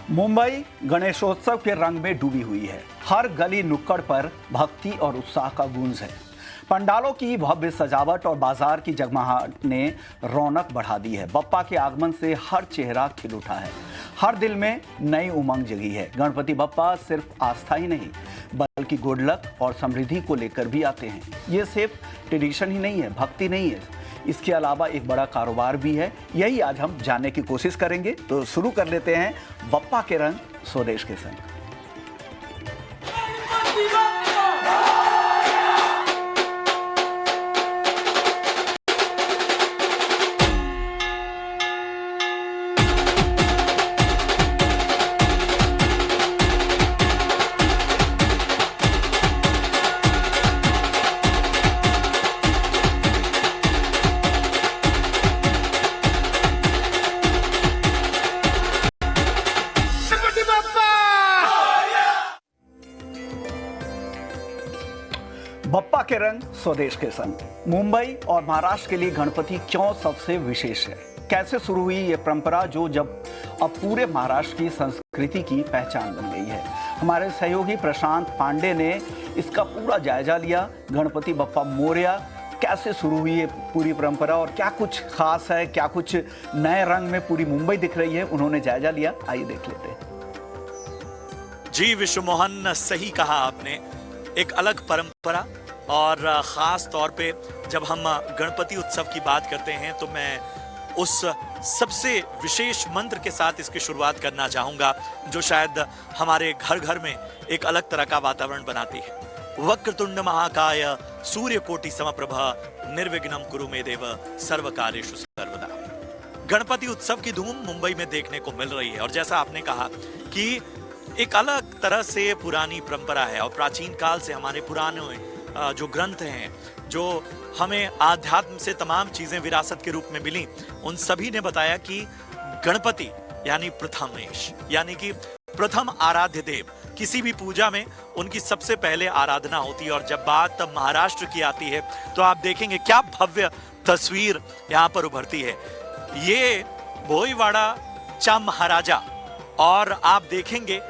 मुंबई गणेशोत्सव के रंग में डूबी हुई है। हर गली नुक्कड़ पर भक्ति और उत्साह का गूंज है। पंडालों की भव्य सजावट और बाजार की जगमगाहट ने रौनक बढ़ा दी है। बप्पा के आगमन से हर चेहरा खिल उठा है, हर दिल में नई उमंग जगी है। गणपति बप्पा सिर्फ आस्था ही नहीं बल्कि गुड लक और समृद्धि को लेकर भी आते हैं। ये सिर्फ ट्रेडिशन ही नहीं है, भक्ति नहीं है, इसके अलावा एक बड़ा कारोबार भी है। यही आज हम जानने की कोशिश करेंगे। तो शुरू कर लेते हैं बप्पा के रंग स्वदेश के संग। बप्पा के रंग स्वदेश के संग। मुंबई और महाराष्ट्र के लिए गणपति क्यों सबसे विशेष है? कैसे शुरू हुई ये परंपरा जो अब पूरे महाराष्ट्र की संस्कृति की पहचान बन गई है? हमारे सहयोगी प्रशांत पांडे ने इसका पूरा जायजा लिया। गणपति बप्पा मोरया कैसे शुरू हुई है पूरी परंपरा और क्या कुछ खास है, क्या कुछ नए रंग में पूरी मुंबई दिख रही है, उन्होंने जायजा लिया। आइए देख लेते हैं। जी विश्व मोहन, सही कहा आपने। एक अलग परंपरा और ख़ास तौर पे जब हम गणपति उत्सव की बात करते हैं तो मैं उस सबसे विशेष मंत्र के साथ इसकी शुरुआत करना चाहूँगा जो शायद हमारे घर घर में एक अलग तरह का वातावरण बनाती है। वक्रतुंड महाकाय सूर्यकोटि समप्रभा निर्विघ्नं कुरु मे देव सर्वकार्येषु सर्वदा। गणपति उत्सव की धूम मुंबई में देखने को मिल रही है और जैसा आपने कहा कि एक अलग तरह से पुरानी परंपरा है और प्राचीन काल से हमारे पुराने जो ग्रंथ हैं, जो हमें आध्यात्म से तमाम चीजें विरासत के रूप में मिली, उन सभी ने बताया कि गणपति यानी प्रथमेश, यानी कि प्रथम आराध्य देव। किसी भी पूजा में उनकी सबसे पहले आराधना होती है। और जब बात महाराष्ट्र की आती है तो आप देखेंगे क्या भव्य तस्वीर यहाँ पर उभरती है। ये भोईवाड़ा चा महाराजा, और आप देखेंगे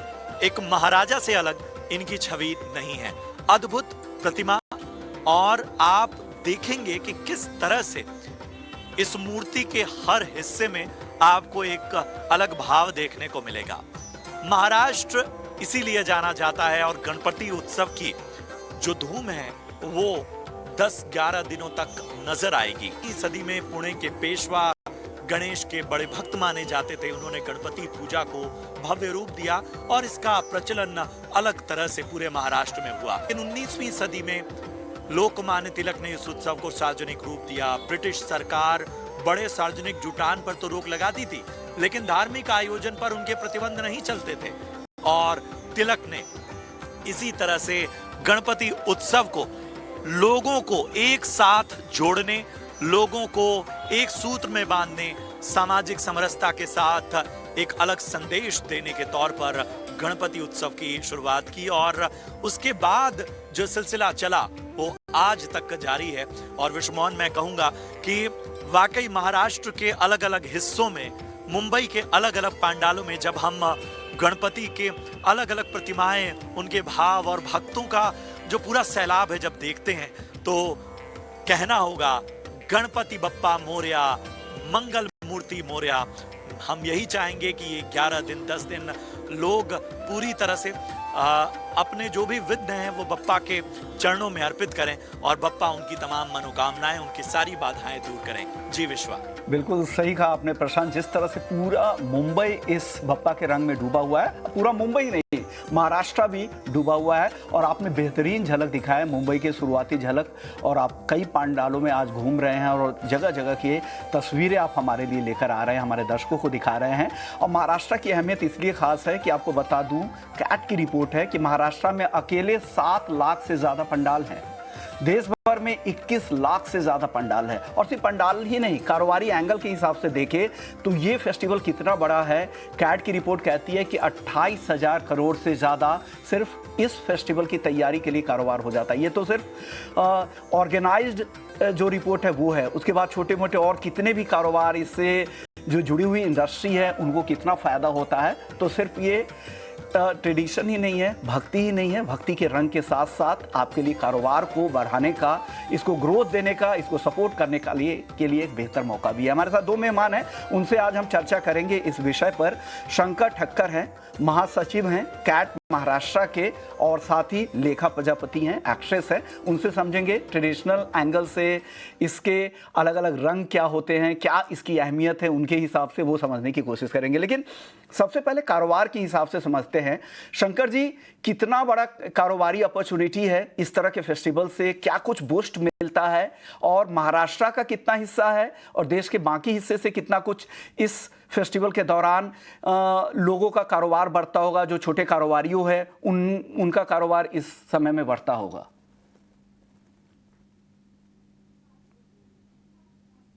एक महाराजा से अलग इनकी छवि नहीं है। अद्भुत प्रतिमा, और आप देखेंगे कि किस तरह से इस मूर्ति के हर हिस्से में आपको एक अलग भाव देखने को मिलेगा। महाराष्ट्र इसीलिए जाना जाता है और गणपति उत्सव की जो धूम है वो 10-11 दिनों तक नजर आएगी। इस सदी में पुणे के पेशवा गणेश के बड़े भक्त माने जाते थे। उन्होंने गणपति पूजा को भव्य रूप दिया और इसका प्रचलन अलग तरह से पूरे महाराष्ट्र में हुआ। 19वीं सदी में लोकमान्य तिलक ने इस उत्सव को सार्वजनिक रूप दिया। ब्रिटिश सरकार बड़े सार्वजनिक जुटान पर तो रोक लगाती थी, लेकिन धार्मिक आयोजन पर उनके प्रतिबंध नहीं चलते थे। और तिलक ने इसी तरह से गणपति उत्सव को लोगों को एक साथ जोड़ने, लोगों को एक सूत्र में बांधने, सामाजिक समरसता के साथ एक अलग संदेश देने के तौर पर गणपति उत्सव की शुरुआत की। और उसके बाद जो सिलसिला चला वो आज तक जारी है। और विश्वमोहन, मैं कहूंगा कि वाकई महाराष्ट्र के अलग अलग हिस्सों में, मुंबई के अलग अलग पंडालों में जब हम गणपति के अलग अलग प्रतिमाएं, उनके भाव और भक्तों का जो पूरा सैलाब है जब देखते हैं तो कहना होगा गणपति बप्पा मोरया, मंगल मूर्ति मोरया। हम यही चाहेंगे कि ये 11 दिन 10 दिन लोग पूरी तरह से अपने जो भी विघ्न हैं वो बप्पा के चरणों में अर्पित करें और बप्पा उनकी तमाम मनोकामनाएं, उनकी सारी बाधाएं दूर करें। जी विश्वा, बिल्कुल सही कहा आपने प्रशांत। जिस तरह से पूरा मुंबई इस बप्पा के रंग में डूबा हुआ है, पूरा मुंबई नहीं महाराष्ट्र भी डूबा हुआ है। और आपने बेहतरीन झलक दिखाया है, मुंबई के शुरुआती झलक। और आप कई पंडालों में आज घूम रहे हैं और जगह जगह की तस्वीरें आप हमारे लिए लेकर आ रहे हैं, हमारे दर्शकों को दिखा रहे हैं। और महाराष्ट्र की अहमियत इसलिए खास है कि आपको बता दूं, कैट की रिपोर्ट है कि महाराष्ट्र में अकेले 7 लाख से ज़्यादा पंडाल हैं। देश भर में 21 लाख से ज्यादा पंडाल है। और सिर्फ पंडाल ही नहीं, कारोबारी एंगल के हिसाब से देखें तो ये फेस्टिवल कितना बड़ा है। कैट की रिपोर्ट कहती है कि 28,000 करोड़ से ज्यादा सिर्फ इस फेस्टिवल की तैयारी के लिए कारोबार हो जाता है। ये तो सिर्फ ऑर्गेनाइज्ड जो रिपोर्ट है वो है। उसके बाद छोटे मोटे और कितने भी कारोबार इससे जो जुड़ी हुई इंडस्ट्री है उनको कितना फ़ायदा होता है। तो सिर्फ ये ट्रेडिशन ही नहीं है, भक्ति ही नहीं है, भक्ति के रंग के साथ साथ आपके लिए कारोबार को बढ़ाने का, इसको ग्रोथ देने का, इसको सपोर्ट करने के लिए एक बेहतर मौका भी है। हमारे साथ दो मेहमान हैं, उनसे आज हम चर्चा करेंगे इस विषय पर। शंकर ठक्कर हैं, महासचिव हैं कैट महाराष्ट्र के, और साथ ही लेखा प्रजापति हैं, एक्ट्रेस हैं। उनसे समझेंगे ट्रेडिशनल एंगल से इसके अलग अलग रंग क्या होते हैं, क्या इसकी अहमियत है, उनके हिसाब से वो समझने की कोशिश करेंगे। लेकिन सबसे पहले कारोबार के हिसाब से समझते हैं। शंकर जी, कितना बड़ा कारोबारी अपॉर्चुनिटी है इस तरह के फेस्टिवल से, क्या कुछ बूस्ट मिलता है, और महाराष्ट्र का कितना हिस्सा है और देश के बाकी हिस्से से कितना कुछ इस फेस्टिवल के दौरान लोगों का कारोबार बढ़ता होगा, जो छोटे कारोबारियों हैं उनका कारोबार इस समय में बढ़ता होगा?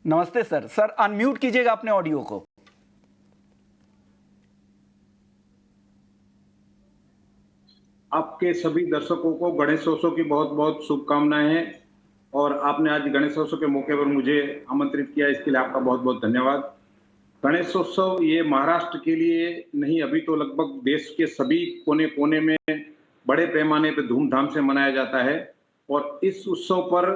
नमस्ते सर। सर अनम्यूट कीजिएगा अपने ऑडियो को। आपके सभी दर्शकों को गणेशोत्सव की बहुत बहुत शुभकामनाएं हैं, और आपने आज गणेशोत्सव के मौके पर मुझे आमंत्रित किया, इसके लिए आपका बहुत बहुत धन्यवाद। गणेशोत्सव ये महाराष्ट्र के लिए नहीं, अभी तो लगभग देश के सभी कोने कोने में बड़े पैमाने पर धूमधाम से मनाया जाता है। और इस उत्सव पर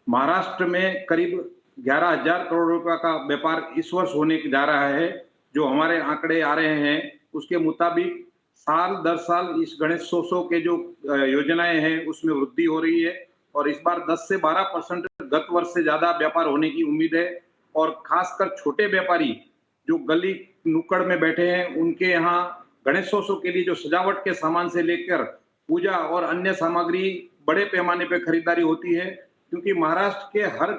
महाराष्ट्र में करीब 11,000 करोड़ रुपए का व्यापार इस वर्ष होने जा रहा है। जो हमारे आंकड़े आ रहे हैं उसके मुताबिक साल दर साल इस गणेशोत्सव के जो योजनाएं हैं उसमें वृद्धि हो रही है, और इस बार 10 से 12% गत वर्ष से ज्यादा व्यापार होने की उम्मीद है। और खासकर छोटे व्यापारी जो गली नुक्कड़ में बैठे हैं, उनके यहाँ गणेशोत्सव के लिए जो सजावट के सामान से लेकर पूजा और अन्य सामग्री बड़े पैमाने पर खरीदारी होती है, क्योंकि महाराष्ट्र के हर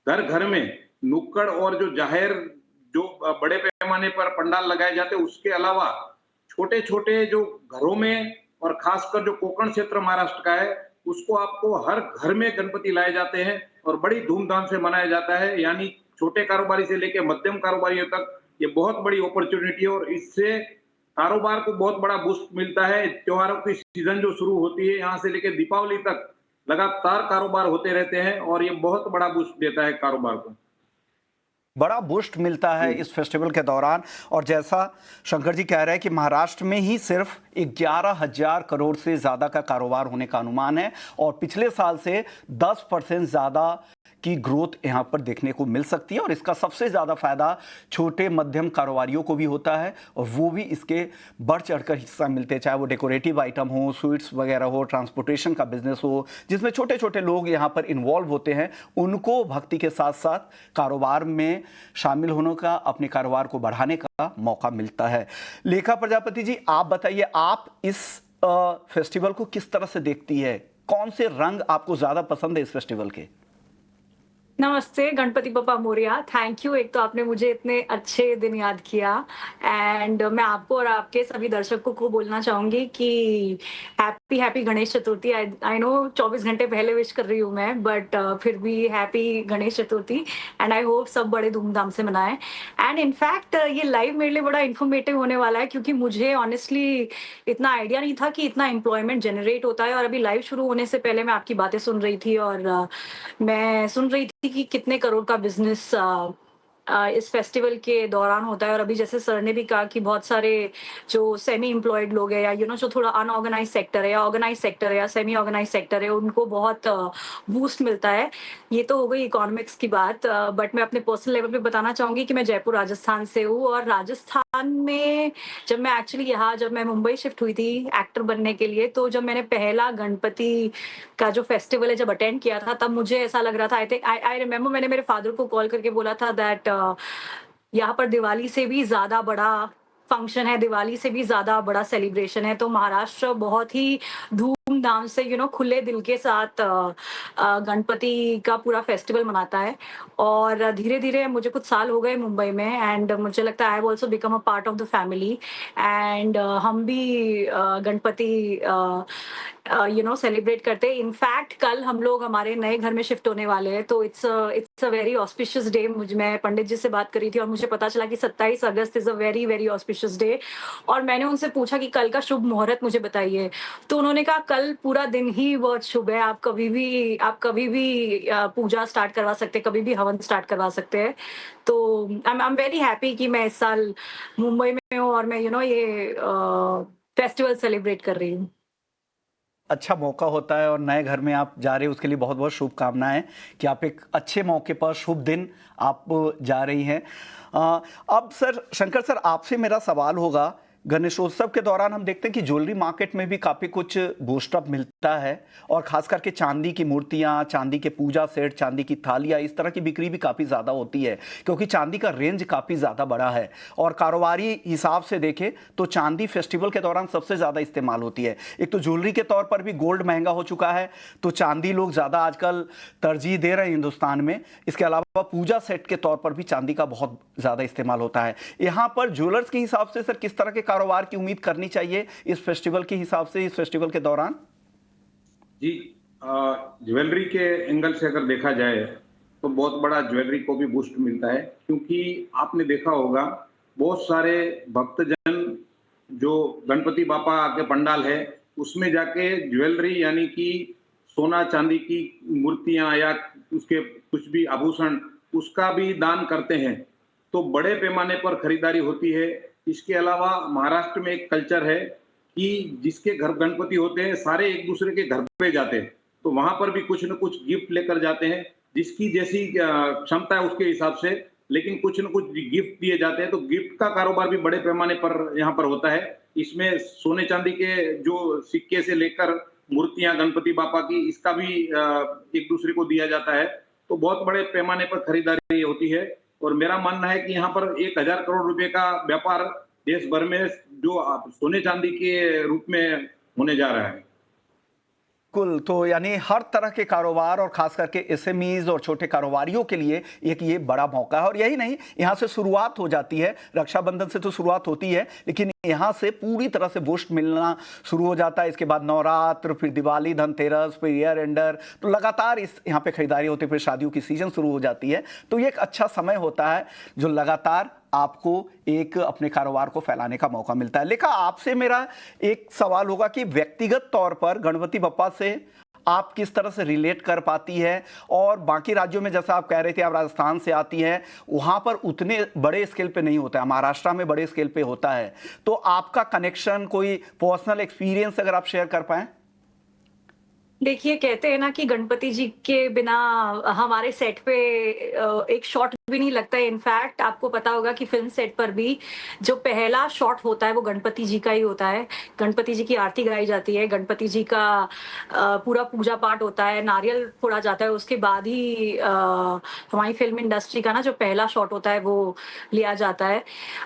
घर घर में नुक्कड़ और जो जाहिर जो बड़े पैमाने पर पंडाल लगाए जाते हैं, उसके अलावा छोटे छोटे जो घरों में, और खासकर जो कोकण क्षेत्र महाराष्ट्र का है, उसको आपको हर घर में गणपति लाए जाते हैं और बड़ी धूमधाम से मनाया जाता है। यानी छोटे कारोबारी से लेकर मध्यम कारोबारियों तक ये बहुत बड़ी अपॉर्चुनिटी है, और इससे कारोबार को बहुत बड़ा बूस्ट मिलता है। त्योहारों की सीजन जो शुरू होती है, यहाँ से लेकर दीपावली तक लगातार कारोबार होते रहते हैं, और ये बहुत बड़ा बूस्ट देता है कारोबार को। बड़ा बूस्ट मिलता है इस फेस्टिवल के दौरान। और जैसा शंकर जी कह रहे हैं कि महाराष्ट्र में ही सिर्फ 11,000 करोड़ से ज़्यादा का कारोबार होने का अनुमान है, और पिछले साल से 10% ज़्यादा की ग्रोथ यहाँ पर देखने को मिल सकती है। और इसका सबसे ज़्यादा फायदा छोटे मध्यम कारोबारियों को भी होता है, और वो भी इसके बढ़ चढ़कर हिस्सा मिलते हैं, चाहे वो डेकोरेटिव आइटम हो, स्वीट्स वगैरह हो, ट्रांसपोर्टेशन का बिजनेस हो, जिसमें छोटे छोटे लोग यहाँ पर इन्वॉल्व होते हैं। उनको भक्ति के साथ साथ कारोबार में शामिल होने का, अपने कारोबार को बढ़ाने का मौका मिलता है। लेखा प्रजापति जी, आप बताइए, आप इस फेस्टिवल को किस तरह से देखती है? कौन से रंग आपको ज़्यादा पसंद है इस फेस्टिवल के? नमस्ते, गणपति बप्पा मोरया। थैंक यू, एक तो आपने मुझे इतने अच्छे दिन याद किया, एंड मैं आपको और आपके सभी दर्शकों को बोलना चाहूंगी कि happy happy Ganesh Chaturthi. I know 24 घंटे पहले विश कर रही हूँ मैं, बट फिर भी happy Ganesh Chaturthi, and I hope सब बड़े धूमधाम से मनाएं। एंड इनफैक्ट ये लाइव मेरे लिए बड़ा इन्फॉर्मेटिव होने वाला है, क्योंकि मुझे ऑनेस्टली इतना आइडिया नहीं था कि इतना एम्प्लॉयमेंट जनरेट होता है। और अभी लाइव शुरू होने से पहले मैं आपकी बातें सुन रही थी, और मैं सुन रही थी कि कितने करोड़ का बिजनेस इस फेस्टिवल के दौरान होता है। और अभी जैसे सर ने भी कहा कि बहुत सारे जो सेमी एम्प्लॉयड लोग हैं, या जो थोड़ा अनऑर्गेनाइज सेक्टर है, या ऑर्गेनाइज सेक्टर है, या सेमी ऑर्गेनाइज सेक्टर है, उनको बहुत बूस्ट मिलता है। ये तो हो गई इकोनॉमिक्स की बात, बट मैं अपने पर्सनल लेवल पे बताना चाहूंगी कि मैं जयपुर राजस्थान से हूँ, और राजस्थान में जब मैं एक्चुअली जब मैं मुंबई शिफ्ट हुई थी एक्टर बनने के लिए, तो जब मैंने पहला गणपति का जो फेस्टिवल है जब अटेंड किया था, तब मुझे ऐसा लग रहा था, आई रिमेम्बर मैंने मेरे फादर को कॉल करके बोला था दैट यहाँ पर दिवाली से भी ज्यादा बड़ा फंक्शन है, दिवाली से भी ज्यादा बड़ा सेलिब्रेशन है। तो महाराष्ट्र बहुत ही धूमधाम से खुले दिल के साथ गणपति का पूरा फेस्टिवल मनाता है। और धीरे धीरे मुझे कुछ साल हो गए मुंबई में, एंड मुझे लगता है I have also become a part of the family. And हम भी गणपति सेलिब्रेट करते हैं। इनफैक्ट कल हम लोग हमारे नए घर में शिफ्ट होने वाले हैं, तो it's a very auspicious day. मैं पंडित जी से बात करी थी और मुझे पता चला कि 27 अगस्त is a very very auspicious day. और मैंने उनसे पूछा कि कल का शुभ मुहूर्त मुझे बताइए, तो उन्होंने कहा कल पूरा दिन ही बहुत शुभ है, आप कभी भी पूजा स्टार्ट करवा सकते हैं, कभी भी हवन स्टार्ट करवा सकते हैं। तो आई एम वेरी हैप्पी कि मैं इस साल मुंबई में हूँ और मैं ये फेस्टिवल सेलिब्रेट कर रही हूँ। अच्छा मौका होता है और नए घर में आप जा रहे हैं, उसके लिए बहुत बहुत शुभकामनाएं कि आप एक अच्छे मौके पर शुभ दिन आप जा रही हैं। अब सर शंकर सर, आपसे मेरा सवाल होगा, गणेशोत्सव के दौरान हम देखते हैं कि ज्वेलरी मार्केट में भी काफ़ी कुछ बूस्टअप मिलता है और खास करके चांदी की मूर्तियां, चांदी के पूजा सेट, चांदी की थालियां, इस तरह की बिक्री भी काफ़ी ज़्यादा होती है क्योंकि चांदी का रेंज काफ़ी ज़्यादा बड़ा है। और कारोबारी हिसाब से देखें तो चांदी फेस्टिवल के दौरान सबसे ज़्यादा इस्तेमाल होती है। एक तो ज्वेलरी के तौर पर भी गोल्ड महंगा हो चुका है, तो चांदी लोग ज़्यादा आजकल तरजीह दे रहे हैं हिंदुस्तान में। इसके अलावा पूजा सेट के तौर पर भी चांदी का बहुत ज़्यादा इस्तेमाल होता है। यहाँ पर ज्वेलर्स के हिसाब से सर किस तरह के कारोबार की उम्मीद करनी चाहिए इस फेस्टिवल के हिसाब से, इस फेस्टिवल के दौरान? जी, ज्वेलरी के एंगल से अगर देखा जाए तो बहुत बड़ा ज्वेलरी को भी बूस्ट मिलता है, क्योंकि आपने देखा होगा बहुत सारे भक्तजन जो गणपति बापा के पंडाल है उसमें जाके ज्वेलरी यानी कि सोना चांदी की मूर्तियां या उसके कुछ भी आभूषण उसका भी दान करते हैं, तो बड़े पैमाने पर खरीदारी होती है। इसके अलावा महाराष्ट्र में एक कल्चर है कि जिसके घर गणपति होते हैं सारे एक दूसरे के घर पे जाते हैं, तो वहां पर भी कुछ न कुछ गिफ्ट लेकर जाते हैं, जिसकी जैसी क्षमता है उसके हिसाब से, लेकिन कुछ न कुछ गिफ्ट दिए जाते हैं। तो गिफ्ट का कारोबार भी बड़े पैमाने पर यहाँ पर होता है। इसमें सोने चांदी के जो सिक्के से लेकर मूर्तियां गणपति बापा की, इसका भी एक दूसरे को दिया जाता है। तो बहुत बड़े पैमाने पर खरीदारी होती है और मेरा मानना है कि यहाँ पर 1000 करोड़ रुपए का व्यापार देश भर में जो सोने चांदी के रूप में होने जा रहा है। कुल तो यानी हर तरह के कारोबार और खास करके एसएमईज और छोटे कारोबारियों के लिए एक ये बड़ा मौका है। और यही नहीं, यहाँ से शुरुआत हो जाती है, रक्षाबंधन से तो शुरुआत होती है, लेकिन यहाँ से पूरी तरह से बूस्ट मिलना शुरू हो जाता है। इसके बाद नवरात्र, फिर दिवाली, धनतेरस, फिर ईयर एंडर, तो लगातार इस यहाँ पे खरीदारी होती है, फिर शादियों की सीजन शुरू हो जाती है। तो ये एक अच्छा समय होता है जो लगातार आपको एक अपने कारोबार को फैलाने का मौका मिलता है। लेकिन आपसे मेरा एक सवाल होगा कि व्यक्तिगत तौर पर गणपति बप्पा से आप किस तरह से रिलेट कर पाती है, और बाकी राज्यों में जैसा आप कह रहे थे आप राजस्थान से आती हैं, वहां पर उतने बड़े स्केल पे नहीं होता है, महाराष्ट्र में बड़े स्केल पे होता है, तो आपका कनेक्शन, कोई पर्सनल एक्सपीरियंस अगर आप शेयर कर पाए? देखिए, कहते हैं ना कि गणपति जी के बिना हमारे सेट पे एक शॉट भी नहीं लगता है। इनफैक्ट आपको पता होगा कि फिल्म सेट पर भी जो पहला शॉट होता है वो गणपति जी का ही होता है। गणपति जी की आरती गाई जाती है, गणपति जी का पूरा पूजा पाठ होता है, नारियल फोड़ा जाता है, उसके बाद ही हमारी फिल्म इंडस्ट्री का ना जो पहला शॉट होता है वो लिया जाता है।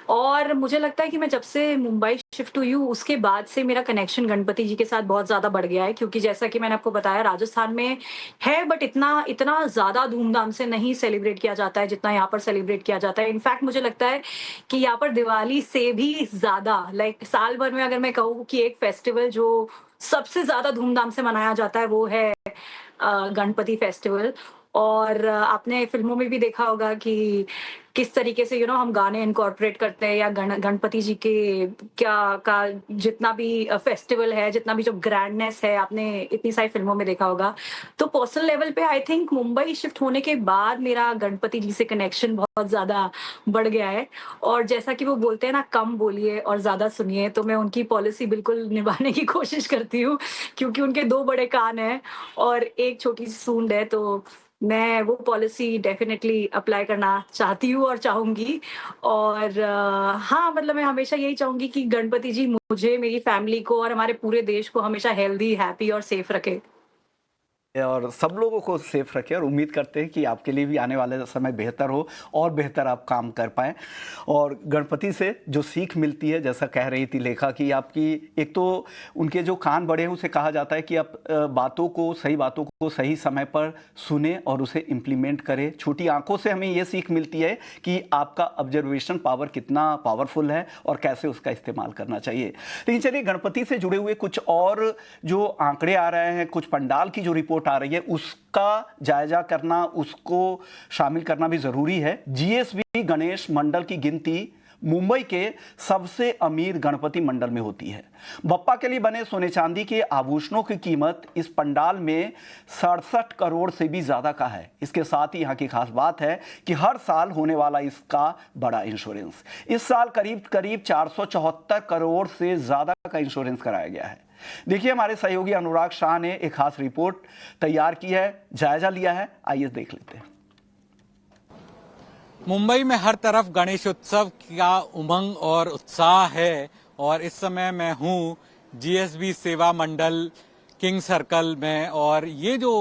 और मुझे लगता है कि मैं जब से मुंबई शिफ्ट हुई हूँ उसके बाद से मेरा कनेक्शन गणपति जी के साथ बहुत ज्यादा बढ़ गया है, क्योंकि जैसा कि मैंने आपको बताया राजस्थान में है, बट इतना ज्यादा धूमधाम से नहीं सेलिब्रेट किया जाता है जितना यहाँ पर सेलिब्रेट किया जाता है। इनफैक्ट मुझे लगता है कि यहाँ पर दिवाली से भी ज्यादा, लाइक साल भर में अगर मैं कहूँ कि एक फेस्टिवल जो सबसे ज्यादा धूमधाम से मनाया जाता है वो है गणपति फेस्टिवल। और आपने फिल्मों में भी देखा होगा कि किस तरीके से हम गाने इनकॉर्पोरेट करते हैं, या गणपति जी के क्या का जितना भी फेस्टिवल है, जितना भी जो ग्रैंडनेस है, आपने इतनी सारी फिल्मों में देखा होगा। तो पर्सनल लेवल पे आई थिंक मुंबई शिफ्ट होने के बाद मेरा गणपति जी से कनेक्शन बहुत ज्यादा बढ़ गया है। और जैसा कि वो बोलते हैं ना, कम बोलिए और ज्यादा सुनिए, तो मैं उनकी पॉलिसी बिल्कुल निभाने की कोशिश करती हूँ, क्योंकि उनके 2 बड़े कान हैं और एक छोटी सी सूंड है। तो मैं वो पॉलिसी डेफिनेटली अप्लाई करना चाहती हूँ और चाहूंगी। और हाँ, मतलब मैं हमेशा यही चाहूंगी कि गणपति जी मुझे, मेरी फैमिली को और हमारे पूरे देश को हमेशा हेल्दी, हैप्पी और सेफ रखे। और सब लोगों को सेफ रखें, और उम्मीद करते हैं कि आपके लिए भी आने वाले समय बेहतर हो और बेहतर आप काम कर पाएं। और गणपति से जो सीख मिलती है, जैसा कह रही थी लेखा की, आपकी एक तो उनके जो कान बड़े हैं, उसे कहा जाता है कि आप बातों को, सही बातों को को सही समय पर सुने और उसे इम्प्लीमेंट करें। छोटी आंखों से हमें ये सीख मिलती है कि आपका ऑब्जर्वेशन पावर कितना पावरफुल है और कैसे उसका इस्तेमाल करना चाहिए। लेकिन चलिए, गणपति से जुड़े हुए कुछ और जो आंकड़े आ रहे हैं, कुछ पंडाल की जो रिपोर्ट आ रही है, उसका जायजा करना, उसको शामिल करना भी ज़रूरी है। जीएसबी गणेश मंडल की गिनती मुंबई के सबसे अमीर गणपति मंडल में होती है। बप्पा के लिए बने सोने चांदी के आभूषणों की कीमत इस पंडाल में 67 करोड़ से भी ज्यादा का है। इसके साथ ही यहाँ की खास बात है कि हर साल होने वाला इसका बड़ा इंश्योरेंस। इस साल करीब करीब 474 करोड़ से ज्यादा का इंश्योरेंस कराया गया है। देखिए, हमारे सहयोगी अनुराग शाह ने एक खास रिपोर्ट तैयार की है, जायजा लिया है, आइए देख लेते हैं। मुंबई में हर तरफ गणेश उत्सव का उमंग और उत्साह है और इस समय मैं हूँ जीएसबी सेवा मंडल किंग सर्कल में। और ये जो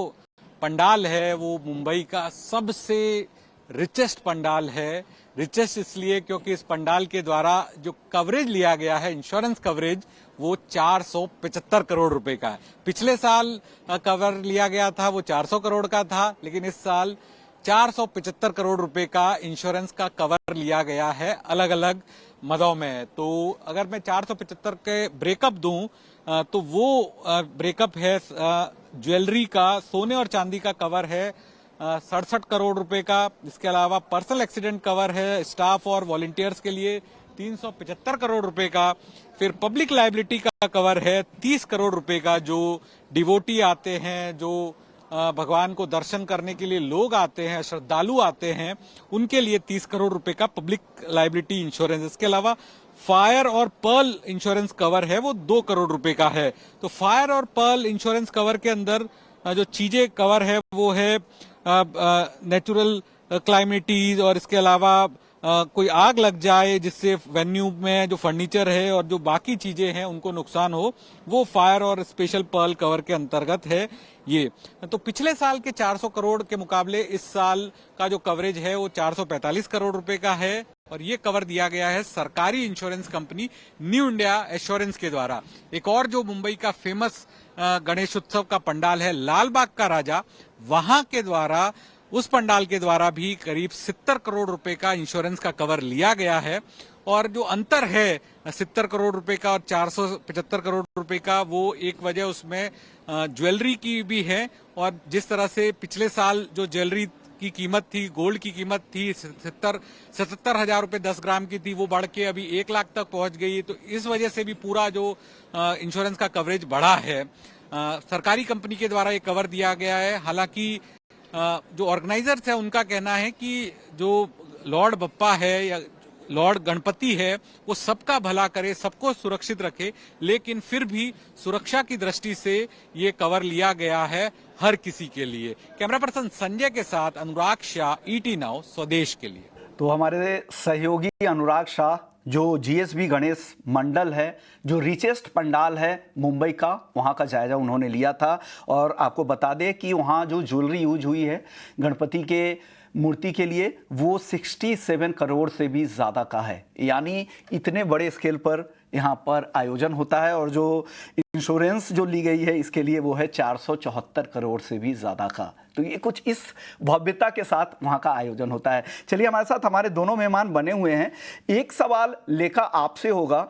पंडाल है वो मुंबई का सबसे रिचेस्ट पंडाल है। रिचेस्ट इसलिए क्योंकि इस पंडाल के द्वारा जो कवरेज लिया गया है, इंश्योरेंस कवरेज, वो 475 करोड़ रुपए का है। पिछले साल कवर लिया गया था वो 400 करोड़ का था, लेकिन इस साल 475 करोड़ रुपए का इंश्योरेंस का कवर लिया गया है अलग अलग मदों में। तो अगर मैं 475 के ब्रेकअप दूं तो वो ब्रेकअप है ज्वेलरी का, सोने और चांदी का कवर है 67 करोड़ रुपए का। इसके अलावा पर्सनल एक्सीडेंट कवर है स्टाफ और वॉलंटियर्स के लिए 375 करोड़ रुपए का। फिर पब्लिक लायबिलिटी का कवर है 30 करोड़ रुपए का। जो डिवोटी आते हैं, जो भगवान को दर्शन करने के लिए लोग आते हैं, श्रद्धालु आते हैं, उनके लिए 30 करोड़ रुपए का पब्लिक लायबिलिटी इंश्योरेंस। इसके अलावा फायर और पर्ल इंश्योरेंस कवर है वो 2 करोड़ रुपए का है। तो फायर और पर्ल इंश्योरेंस कवर के अंदर जो चीजें कवर है वो है नेचुरल क्लाइमेटीज, और इसके अलावा कोई आग लग जाए जिससे वेन्यू में जो फर्नीचर है और जो बाकी चीजें हैं उनको नुकसान हो, वो फायर और स्पेशल पर्ल कवर के अंतर्गत है ये। तो पिछले साल के 400 करोड़ के मुकाबले इस साल का जो कवरेज है वो 445 करोड़ रुपए का है। और ये कवर दिया गया है सरकारी insurance company new India assurance के द्वारा। एक और जो मुंबई का फेमस गणेश उत्सव का पंडाल है लाल बाग का राजा, वहां के द्वारा, उस पंडाल के द्वारा भी करीब 70 करोड़ रुपए का इंश्योरेंस का कवर लिया गया है। और जो अंतर है 70 करोड़ रुपए का और 475 करोड़ रुपए का, वो एक वजह उसमें ज्वेलरी की भी है। और जिस तरह से पिछले साल जो ज्वेलरी की कीमत थी, गोल्ड की कीमत थी 77,000 रुपए 10 ग्राम की थी, वो बढ़ के अभी 1 लाख तक पहुंच गई। तो इस वजह से भी पूरा जो इंश्योरेंस का कवरेज बढ़ा है। सरकारी कंपनी के द्वारा ये कवर दिया गया है। हालांकि जो ऑर्गेनाइजर्स है उनका कहना है कि जो लॉर्ड बप्पा है या लॉर्ड गणपति है वो सबका भला करे, सबको सुरक्षित रखे, लेकिन फिर भी सुरक्षा की दृष्टि से ये कवर लिया गया है हर किसी के लिए। कैमरा पर्सन संजय के साथ अनुराग शाह, ET नाउ स्वदेश के लिए। तो हमारे सहयोगी अनुराग शाह, जो जीएसबी गणेश मंडल है, जो रिचेस्ट पंडाल है मुंबई का, वहाँ का जायजा उन्होंने लिया था। और आपको बता दें कि वहाँ जो ज्वेलरी यूज हुई है गणपति के मूर्ति के लिए, वो 67 करोड़ से भी ज़्यादा का है। यानी इतने बड़े स्केल पर यहाँ पर आयोजन होता है। और जो इंश्योरेंस जो ली गई है इसके लिए वो है 474 करोड़ से भी ज़्यादा का। तो ये कुछ इस भव्यता के साथ वहाँ का आयोजन होता है। चलिए, हमारे साथ हमारे दोनों मेहमान बने हुए हैं। एक सवाल लेखा आपसे होगा,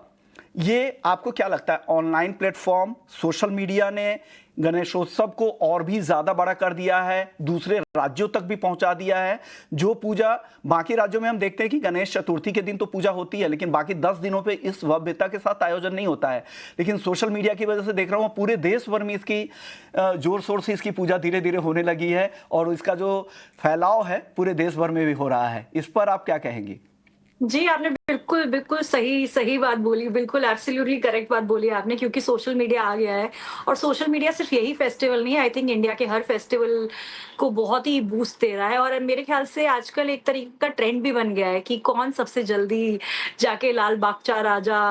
ये आपको क्या लगता है, ऑनलाइन प्लेटफॉर्म, सोशल मीडिया ने गणेशोत्सव को और भी ज्यादा बड़ा कर दिया है, दूसरे राज्यों तक भी पहुंचा दिया है? जो पूजा बाकी राज्यों में हम देखते हैं कि गणेश चतुर्थी के दिन तो पूजा होती है, लेकिन बाकी 10 दिनों पे इस भव्यता के साथ आयोजन नहीं होता है। लेकिन सोशल मीडिया की वजह से देख रहा हूं पूरे देश भर में इसकी जोर शोर से इसकी पूजा धीरे धीरे होने लगी है और इसका जो फैलाव है पूरे देश भर में भी हो रहा है। इस पर आप क्या कहेंगी? जी, आपने बिल्कुल बिल्कुल सही बात बोली, बिल्कुल एब्सोल्युटली करेक्ट बात बोली आपने, क्योंकि सोशल मीडिया आ गया है। और सोशल मीडिया सिर्फ यही फेस्टिवल नहीं है, आई थिंक इंडिया के हर फेस्टिवल को बहुत ही बूस्ट दे रहा है। और मेरे ख्याल से आजकल एक तरीके का ट्रेंड भी बन गया है कि कौन सबसे जल्दी जाके लाल बागचा राजा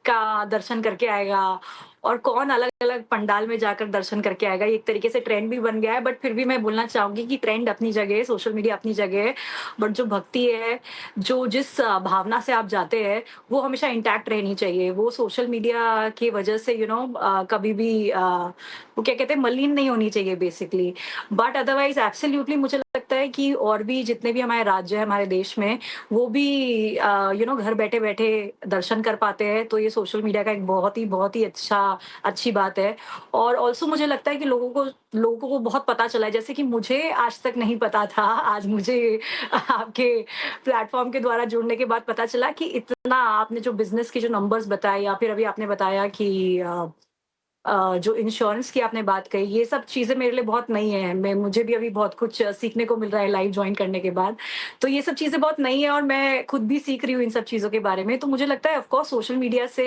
का दर्शन करके आएगा और कौन अलग अलग पंडाल में जाकर दर्शन करके आएगा। ये एक तरीके से ट्रेंड भी बन गया है। बट फिर भी मैं बोलना चाहूंगी कि ट्रेंड अपनी जगह है, सोशल मीडिया अपनी जगह है, बट जो भक्ति है, जो जिस भावना से आप जाते हैं, वो हमेशा इंटैक्ट रहनी चाहिए। वो सोशल मीडिया की वजह से कभी भी वो क्या कहते हैं, मलिन नहीं होनी चाहिए बेसिकली। बट अदरवाइज एब्सोल्युटली मुझे लगता है कि और भी जितने भी हमारे राज्य है हमारे देश में, वो भी घर बैठे बैठे दर्शन कर पाते हैं, तो ये सोशल मीडिया का एक बहुत ही अच्छी बात है। और ऑल्सो मुझे लगता है कि लोगों को बहुत पता चला है, जैसे कि मुझे आज तक नहीं पता था, आज मुझे आपके प्लेटफॉर्म के द्वारा जुड़ने के बाद पता चला कि इतना आपने जो बिजनेस के जो नंबर्स बताए, या फिर अभी आपने बताया कि जो इंश्योरेंस की आपने बात कही, ये सब चीज़ें मेरे लिए बहुत नई हैं। मुझे भी अभी बहुत कुछ सीखने को मिल रहा है लाइव जॉइन करने के बाद। तो ये सब चीज़ें बहुत नई हैं और मैं खुद भी सीख रही हूँ इन सब चीज़ों के बारे में। तो मुझे लगता है ऑफ कोर्स सोशल मीडिया से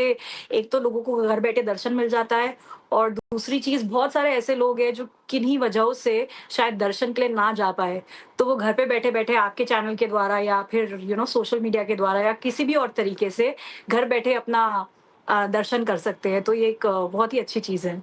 एक तो लोगों को घर बैठे दर्शन मिल जाता है, और दूसरी चीज़ बहुत सारे ऐसे लोग हैं जो किन्हीं वजहों से शायद दर्शन के लिए ना जा पाए। तो वो घर पे बैठे-बैठे आपके चैनल के द्वारा या फिर सोशल मीडिया के द्वारा या किसी भी और तरीके से घर बैठे अपना दर्शन कर सकते हैं। तो ये एक बहुत ही अच्छी चीज़ है।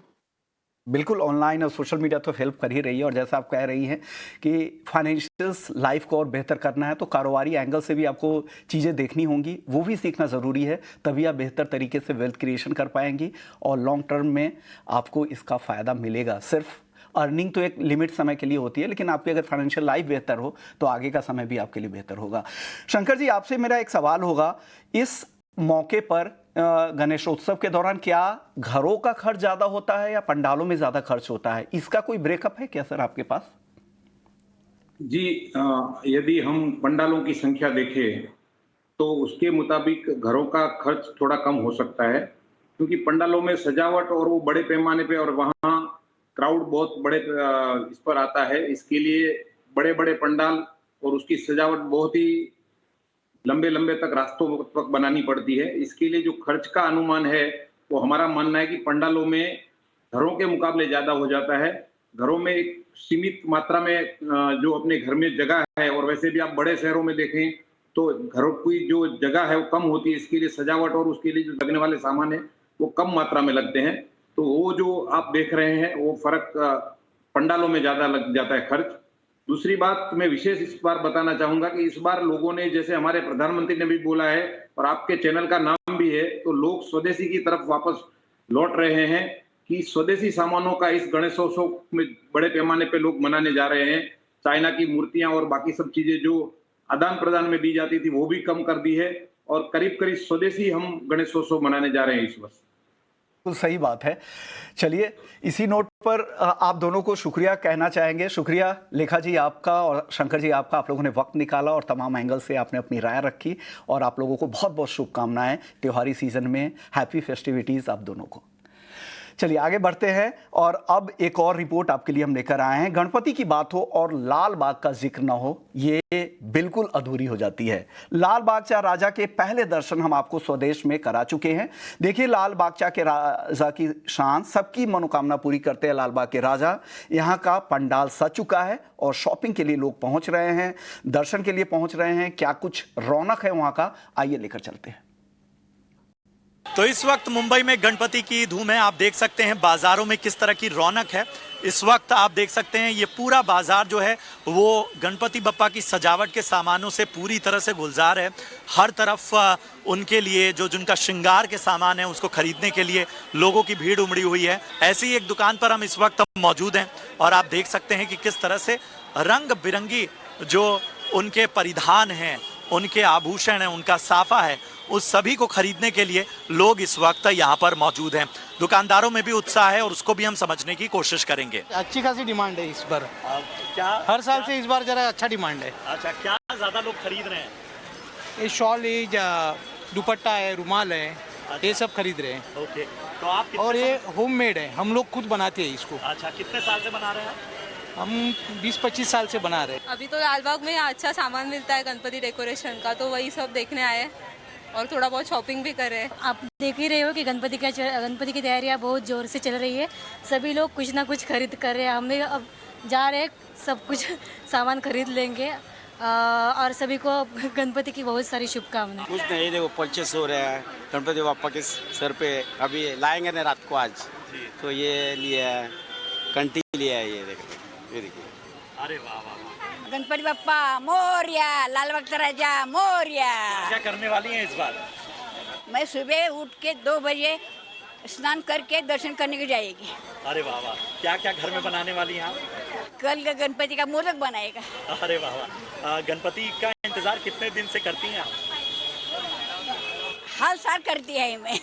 बिल्कुल, ऑनलाइन और सोशल मीडिया तो हेल्प कर ही रही है, और जैसा आप कह रही हैं कि फाइनेंशियल्स लाइफ को और बेहतर करना है तो कारोबारी एंगल से भी आपको चीज़ें देखनी होंगी, वो भी सीखना ज़रूरी है, तभी आप बेहतर तरीके से वेल्थ क्रिएशन कर पाएंगी और लॉन्ग टर्म में आपको इसका फ़ायदा मिलेगा। सिर्फ अर्निंग तो एक लिमिट समय के लिए होती है, लेकिन आपकी अगर फाइनेंशियल लाइफ बेहतर हो तो आगे का समय भी आपके लिए बेहतर होगा। शंकर जी, आपसे मेरा एक सवाल होगा, इस मौके पर गणेशोत्सव के दौरान क्या घरों का खर्च ज्यादा होता है या पंडालों में ज्यादा खर्च होता है? इसका कोई ब्रेकअप है क्या सर आपके पास? जी, यदि हम पंडालों की संख्या देखें तो उसके मुताबिक घरों का खर्च थोड़ा कम हो सकता है, क्योंकि पंडालों में सजावट और वो बड़े पैमाने पे, और वहाँ क्राउड बहुत बड़े इस पर आता है, इसके लिए बड़े बड़े पंडाल और उसकी सजावट बहुत ही लंबे लंबे तक रास्तों तक बनानी पड़ती है। इसके लिए जो खर्च का अनुमान है, वो हमारा मानना है कि पंडालों में घरों के मुकाबले ज्यादा हो जाता है। घरों में एक सीमित मात्रा में जो अपने घर में जगह है, और वैसे भी आप बड़े शहरों में देखें तो घरों की जो जगह है वो कम होती है, इसके लिए सजावट और उसके लिए जो लगने वाले सामान है वो कम मात्रा में लगते हैं। तो वो जो आप देख रहे हैं वो फर्क पंडालों में ज्यादा लग जाता है खर्च। दूसरी बात मैं विशेष इस बार बताना चाहूंगा कि इस बार लोगों ने, जैसे हमारे प्रधानमंत्री ने भी बोला है और आपके चैनल का नाम भी है, तो लोग स्वदेशी की तरफ वापस लौट रहे हैं, कि स्वदेशी सामानों का इस गणेशोत्सव में बड़े पैमाने पे लोग मनाने जा रहे हैं। चाइना की मूर्तियां और बाकी सब चीजें जो आदान प्रदान में दी जाती थी वो भी कम कर दी है, और करीब करीब स्वदेशी हम गणेशोत्सव मनाने जा रहे हैं इस वर्ष। बिल्कुल सही बात है। चलिए, इसी नोट पर आप दोनों को शुक्रिया कहना चाहेंगे। शुक्रिया लेखा जी आपका और शंकर जी आपका, आप लोगों ने वक्त निकाला और तमाम एंगल से आपने अपनी राय रखी, और आप लोगों को बहुत बहुत शुभकामनाएं त्योहारी सीजन में। हैप्पी फेस्टिविटीज आप दोनों को। चलिए आगे बढ़ते हैं, और अब एक और रिपोर्ट आपके लिए हम लेकर आए हैं। गणपति की बात हो और लाल बाग का जिक्र ना हो, ये बिल्कुल अधूरी हो जाती है। लाल बागचा राजा के पहले दर्शन हम आपको स्वदेश में करा चुके हैं। देखिए, लाल बागचा के राजा की शान, सबकी मनोकामना पूरी करते हैं लाल बाग के राजा। यहाँ का पंडाल सज चुका है और शॉपिंग के लिए लोग पहुंच रहे हैं, दर्शन के लिए पहुंच रहे हैं। क्या कुछ रौनक है वहां का, आइए लेकर चलते हैं। तो इस वक्त मुंबई में गणपति की धूम है। आप देख सकते हैं बाजारों में किस तरह की रौनक है। इस वक्त आप देख सकते हैं ये पूरा बाजार जो है वो गणपति बप्पा की सजावट के सामानों से पूरी तरह से गुलजार है। हर तरफ उनके लिए जो जिनका श्रृंगार के सामान है उसको खरीदने के लिए लोगों की भीड़ उमड़ी हुई है। ऐसी ही एक दुकान पर हम इस वक्त मौजूद हैं और आप देख सकते हैं कि किस तरह से रंग बिरंगी जो उनके परिधान हैं, उनके आभूषण हैं, उनका साफा है, उस सभी को खरीदने के लिए लोग इस वक्त यहाँ पर मौजूद हैं। दुकानदारों में भी उत्साह है और उसको भी हम समझने की कोशिश करेंगे। अच्छी खासी डिमांड है इस बार। क्या हर साल से इस बार जरा अच्छा डिमांड है। अच्छा, क्या ज्यादा लोग खरीद रहे हैं? ये शॉल है, दुपट्टा है, रुमाल है, ये सब खरीद रहे हैं। ओके, तो आप और ये होममेड है, हम लोग खुद बनाते हैं इसको। अच्छा, कितने साल से बना रहे हैं? हम 20-25 साल से बना रहे हैं। अभी तो लालबाग में अच्छा सामान मिलता है गणपति डेकोरेशन का, तो वही सब देखने आए और थोड़ा बहुत शॉपिंग भी कर रहे हैं। आप देख ही रहे हो कि गणपति की तैयारियां बहुत जोर से चल रही है। सभी लोग कुछ ना कुछ खरीद कर रहे हैं। हम भी अब जा रहे हैं, सब कुछ सामान खरीद लेंगे और सभी को गणपति की बहुत सारी शुभकामनाएं। कुछ नहीं, देखो परचेस हो रहा है गणपति बापा के सर पे। अभी लाएंगे ना रात को आज, तो ये लिया है, कंटी लिया है, ये देखिए। अरे वाह वाह वाह। गणपति बप्पा मोरया, लाल बागचा राजा मोरया। क्या करने वाली हैं इस बार? मैं सुबह उठ के 2 बजे स्नान करके दर्शन करने के जाएगी। अरे वाह वाह, क्या क्या घर में बनाने वाली हैं आप? कल का गणपति का मोदक बनाएगा। अरे वाह वाह, गणपति का इंतजार कितने दिन से करती हैं आप? हर साल करती है मैं।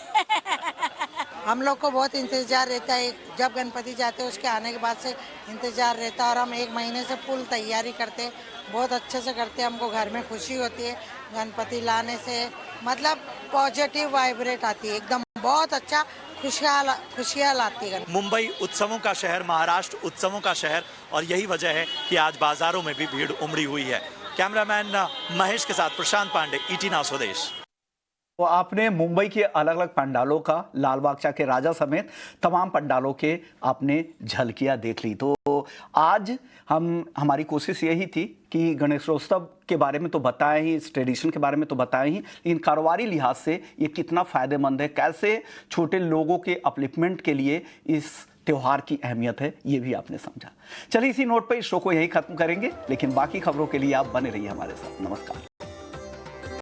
हम लोग को बहुत इंतजार रहता है, जब गणपति जाते हैं उसके आने के बाद से इंतजार रहता है और हम 1 महीने से फुल तैयारी करते हैं, बहुत अच्छे से करते हैं। हमको घर में खुशी होती है गणपति लाने से, मतलब पॉजिटिव वाइब्रेट आती है, एकदम बहुत अच्छा खुशियाँ लाती है। मुंबई उत्सवों का शहर, महाराष्ट्र उत्सवों का शहर, और यही वजह है कि आज बाजारों में भी भीड़ उमड़ी हुई है। कैमरामैन महेश के साथ प्रशांत पांडे, ET नाउ स्वदेश। तो आपने मुंबई के अलग अलग पंडालों का, लाल बागचा के राजा समेत तमाम पंडालों के आपने झलकियां देख ली। तो आज हमारी कोशिश यही थी कि गणेशोत्सव के बारे में तो बताएं ही, इस ट्रेडिशन के बारे में तो बताएं ही, लेकिन कारोबारी लिहाज से ये कितना फायदेमंद है, कैसे छोटे लोगों के अपलिफ्टमेंट के लिए इस त्योहार की अहमियत है, ये भी आपने समझा। चलिए इसी नोट पर इस शो को यही खत्म करेंगे, लेकिन बाकी खबरों के लिए आप बने रहिए हमारे साथ। नमस्कार।